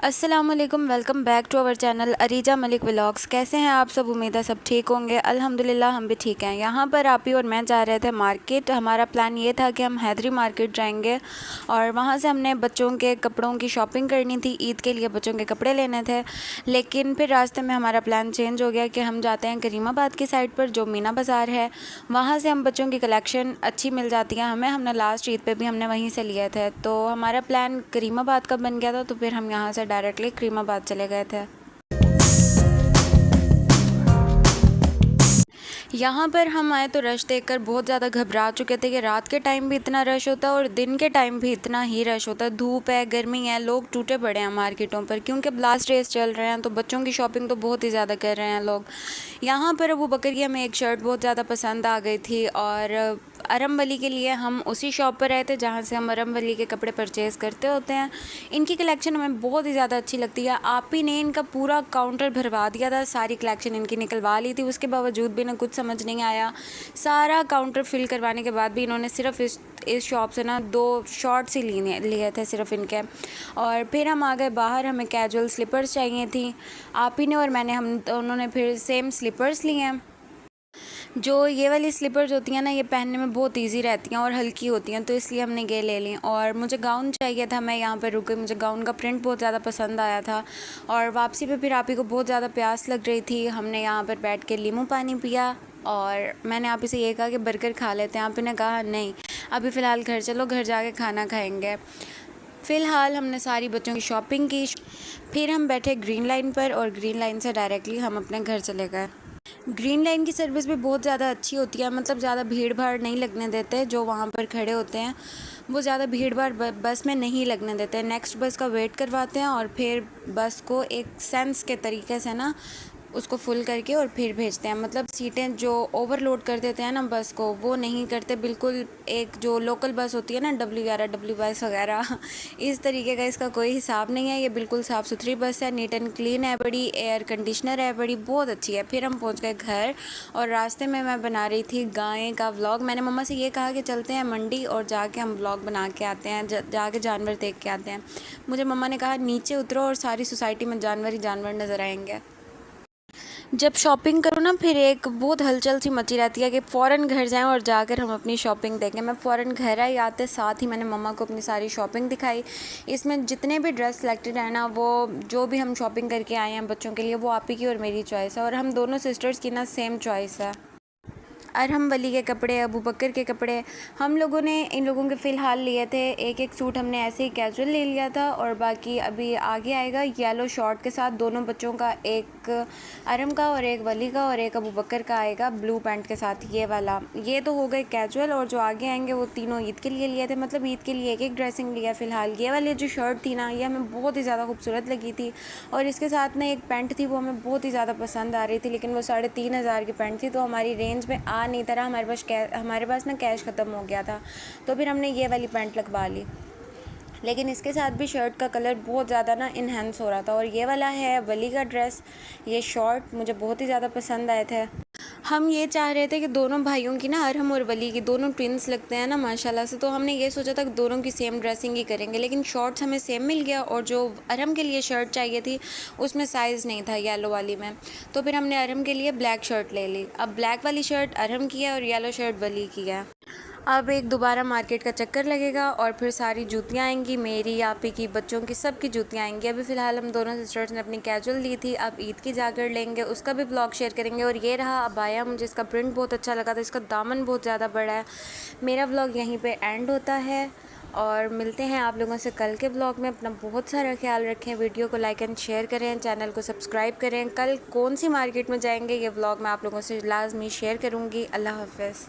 अस्सलामुअलैकुम, welcome back to our channel Areeja Malik vlogs. कैसे हैं आप सब? उम्मीद है सब ठीक होंगे। अल्हम्दुलिल्लाह हम भी ठीक हैं। यहाँ पर आप ही और मैं जा रहे थे मार्केट। हमारा प्लान ये था कि हम हैदरी मार्केट जाएंगे और वहाँ से हमने बच्चों के कपड़ों की शॉपिंग करनी थी। ईद के लिए बच्चों के कपड़े लेने थे, लेकिन फिर रास्ते में हमारा प्लान चेंज हो गया कि हम जाते हैं करीमाबाद की साइड पर, जो मीना बाज़ार है। वहाँ से हम बच्चों की कलेक्शन अच्छी मिल जाती है हमें। हमने लास्ट ईद पे भी हमने वहीं से लिए थे, तो हमारा प्लान करीमाबाद का बन गया था। तो फिर हम यहाँ से डायरेक्टली करीमाबाद चले गए थे। यहाँ पर हम आए तो रश देखकर बहुत ज़्यादा घबरा चुके थे कि रात के टाइम भी इतना रश होता है और दिन के टाइम भी इतना ही रश होता है। धूप है, गर्मी है, लोग टूटे पड़े हैं मार्केटों पर, क्योंकि ब्लास्ट रेस चल रहे हैं तो बच्चों की शॉपिंग तो बहुत ही ज़्यादा कर रहे हैं लोग। यहाँ पर अबू बकर की हमें एक शर्ट बहुत ज़्यादा पसंद आ गई थी और अरम वली के लिए हम उसी शॉप पर आए थे जहाँ से हम अरम वली के कपड़े परचेज़ करते होते हैं। इनकी कलेक्शन हमें बहुत ही ज़्यादा अच्छी लगती है। आप ही ने इनका पूरा काउंटर भरवा दिया था, सारी कलेक्शन इनकी निकलवा ली थी। उसके बावजूद भी इन्हें कुछ समझ नहीं आया। सारा काउंटर फिल करवाने के बाद भी इन्होंने सिर्फ इस शॉप से ना 2 शॉर्ट्स ही लिए थे सिर्फ इनके। और फिर हम आ गए बाहर। हमें कैजुअल स्लीपर्स चाहिए थी। आप ही ने और मैंने, हम दोनों ने फिर सेम स्लीपर्स लिए हैं। जो ये वाली स्लीपर्स होती हैं ना, ये पहनने में बहुत इजी रहती हैं और हल्की होती हैं, तो इसलिए हमने ये ले ली। और मुझे गाउन चाहिए था, मैं यहाँ पर रुक गई। मुझे गाउन का प्रिंट बहुत ज़्यादा पसंद आया था और वापसी पे फिर आप ही को बहुत ज़्यादा प्यास लग रही थी। हमने यहाँ पर बैठ के नींबू पानी पिया और मैंने आप ही से ये कहा कि बर्गर खा लेते हैं। आप ही ने कहा नहीं, अभी फ़िलहाल घर चलो, घर जाके खाना खाएंगे। फ़िलहाल हमने सारी बच्चों की शॉपिंग की। फिर हम बैठे ग्रीन लाइन पर और ग्रीन लाइन से डायरेक्टली हम अपने घर चले गए। ग्रीन लाइन की सर्विस भी बहुत ज़्यादा अच्छी होती है, मतलब ज़्यादा भीड़ भाड़ नहीं लगने देते। जो वहाँ पर खड़े होते हैं वो ज़्यादा भीड़ भाड़ बस में नहीं लगने देते। नेक्स्ट बस का वेट करवाते हैं और फिर बस को एक सेंस के तरीके से ना उसको फुल करके और फिर भेजते हैं। मतलब सीटें जो ओवरलोड कर देते हैं ना बस को, वो नहीं करते बिल्कुल। एक जो लोकल बस होती है ना, W11 W22 वगैरह, इस तरीके का इसका कोई हिसाब नहीं है। ये बिल्कुल साफ़ सुथरी बस है, नीट एंड क्लीन है, बड़ी एयर कंडीशनर है, बड़ी बहुत अच्छी है। फिर हम पहुंच गए घर और रास्ते में मैं बना रही थी गाय का व्लॉग। मैंने मम्मा से ये कहा कि चलते हैं मंडी और जाके हम व्लॉग बना के आते हैं, जाके जानवर देख के आते हैं। मुझे मम्मा ने कहा नीचे उतरो और सारी सोसाइटी में जानवर ही जानवर नज़र आएंगे। जब शॉपिंग करो ना, फिर एक बहुत हलचल सी मची रहती है कि फ़ौरन घर जाएं और जाकर हम अपनी शॉपिंग देखें। मैं फ़ौरन घर आई, आते साथ ही मैंने मम्मा को अपनी सारी शॉपिंग दिखाई। इसमें जितने भी ड्रेस सेलेक्टेड है ना, वो जो भी हम शॉपिंग करके आए हैं बच्चों के लिए, वो आप ही की और मेरी चॉइस है और हम दोनों सिस्टर्स की ना सेम चॉइस है। अरहम वली के कपड़े, अबू बकर के कपड़े, हम लोगों ने इन लोगों के फ़िलहाल लिए थे। एक सूट हमने ऐसे ही कैजुअल ले लिया था और बाकी अभी आगे आएगा येलो शॉर्ट के साथ दोनों बच्चों का, एक अरहम का और एक वली का और एक अबू बकर का आएगा ब्लू पैंट के साथ, ये वाला। ये तो हो गए कैजुअल और जो आगे आएंगे वो तीनों ईद के लिए लिए थे। मतलब ईद के लिए एक ड्रेसिंग लिया फ़िलहाल। ये वाली जो शर्ट थी ना, ये हमें बहुत ही ज़्यादा खूबसूरत लगी थी और इसके साथ ना एक पैंट थी, वो हमें बहुत ही ज़्यादा पसंद आ रही थी, लेकिन वो 3,500 की पैंट थी, तो हमारी रेंज में नहीं तरह। हमारे पास ना कैश ख़त्म हो गया था, तो फिर हमने ये वाली पैंट लगवा ली। लेकिन इसके साथ भी शर्ट का कलर बहुत ज़्यादा ना इन्हेंस हो रहा था। और ये वाला है वली का ड्रेस, ये शॉर्ट मुझे बहुत ही ज़्यादा पसंद आए थे। हम ये चाह रहे थे कि दोनों भाइयों की ना, अरहम और वली की, दोनों ट्विंस लगते हैं ना माशाल्लाह से, तो हमने ये सोचा था कि दोनों की सेम ड्रेसिंग ही करेंगे। लेकिन शॉर्ट्स हमें सेम मिल गया और जो अरहम के लिए शर्ट चाहिए थी उसमें साइज़ नहीं था येलो वाली में, तो फिर हमने अरहम के लिए ब्लैक शर्ट ले ली। अब ब्लैक वाली शर्ट अरहम की है और येलो शर्ट वली की है। अब एक दोबारा मार्केट का चक्कर लगेगा और फिर सारी जूतियाँ आएंगी, मेरी, आपी की, बच्चों की, सब की जूतियाँ आएंगी। अभी फ़िलहाल हम दोनों सिस्टर्स ने अपनी कैजुअल ली थी, अब ईद की जाकर लेंगे, उसका भी व्लॉग शेयर करेंगे। और ये रहा अबाया, मुझे इसका प्रिंट बहुत अच्छा लगा था, इसका दामन बहुत ज़्यादा बड़ा है। मेरा व्लॉग यहीं पर एंड होता है और मिलते हैं आप लोगों से कल के व्लॉग में। अपना बहुत सारा ख्याल रखें, वीडियो को लाइक एंड शेयर करें, चैनल को सब्सक्राइब करें। कल कौन सी मार्केट में जाएंगे ये व्लॉग मैं आप लोगों से लाजमी शेयर करूँगी। अल्लाह हाफ़िज़।